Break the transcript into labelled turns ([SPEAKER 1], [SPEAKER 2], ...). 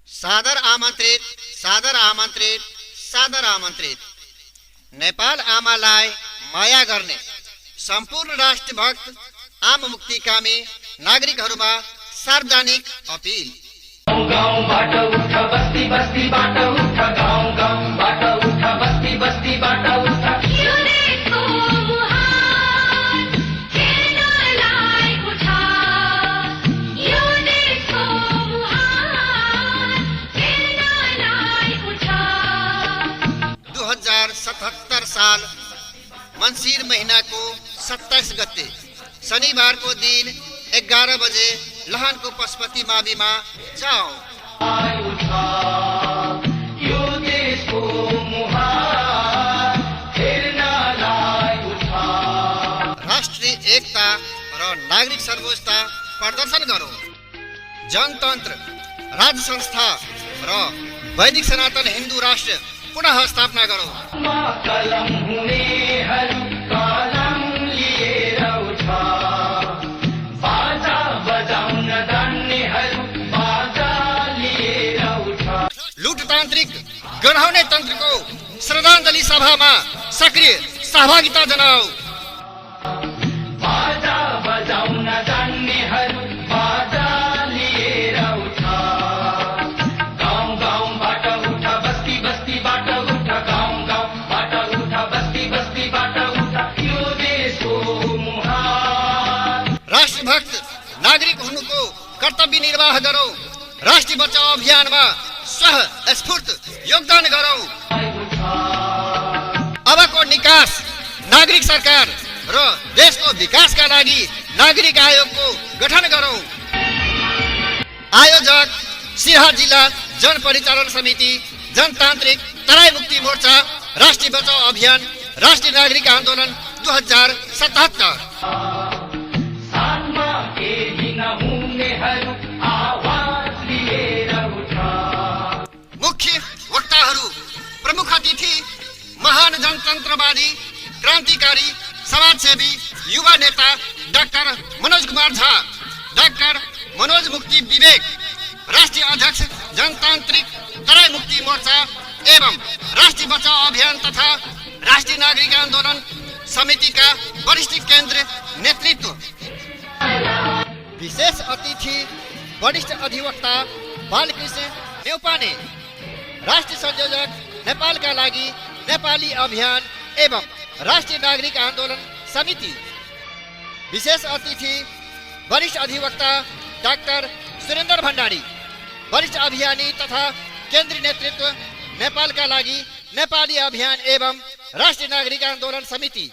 [SPEAKER 1] सादर आमन्त्रित, सादर आमन्त्रित, सादर आमन्त्रित। नेपाल आमालाई माया गर्ने सम्पूर्ण राष्ट्रभक्त आम मुक्तिकामी नागरिकहरूमा सार्वजनिक अपील।
[SPEAKER 2] गाउँबाट उठ बस्ती बस्तीबाट उठ गाउँबाट उठ बस्ती बस्तीबाट उठ
[SPEAKER 1] साल मंसिर महीना को 27 गते शनिवार को दिन 11 बजे लहानको पशुपति माविमा जाओ। राष्ट्रिय एकता र नागरिक सर्वोच्चता प्रदर्शन गरौं। जनतन्त्र राज संस्था र वैदिक सनातन हिन्दू राष्ट्र पुनः स्थापना गरौं। लुटतान्त्रिक गराउने तन्त्रको श्रद्धाञ्जली सभामा सक्रिय सहभागिता जनाऊ। राष्ट्रभक्त नागरिक हुनुको कर्तव्य निर्वाह गरौं। राष्ट्रिय बचाउ अभियानमा स्वः स्फूर्त योगदान गरौं। अबको निकास नागरिक सरकार र देशको विकासका लागि नागरिक आयोगको गठन गरौं। आयोजक सिराहा जिल्ला जनपरिचालन समिति, जनतान्त्रिक तराई मुक्ति मोर्चा, राष्ट्रिय बचाउ अभियान, राष्ट्रिय नागरिक आन्दोलन 2077। मुख्य वक्ताहरू, प्रमुख अतिथि महान जनतन्त्रवादी, क्रान्तिकारी, समाजसेवी, युवा नेता डाक्टर मनोज कुमार झा, डाक्टर मनोज मुक्ति विवेक, राष्ट्रिय अध्यक्ष जनतान्त्रिक तराई मुक्ति मोर्चा एवं राष्ट्रिय बचाउ अभियान तथा राष्ट्रिय नागरिक आन्दोलन समितिका वरिष्ठ केन्द्र नेतृत्व। विशेष अतिथि वरिष्ठ अधिवक्ता बालकृष्ण न्यौपाने, राष्ट्रिय संयोजक नेपालका लागि नेपाली अभियान एवं राष्ट्रिय नागरिक आन्दोलन समिति। विशेष अतिथि वरिष्ठ अधिवक्ता डाक्टर सुरेन्द्र भण्डारी, वरिष्ठ अभियानी तथा केन्द्रीय नेतृत्व नेपालका लागि नेपाली अभियान एवं राष्ट्रिय नागरिक आन्दोलन समिति।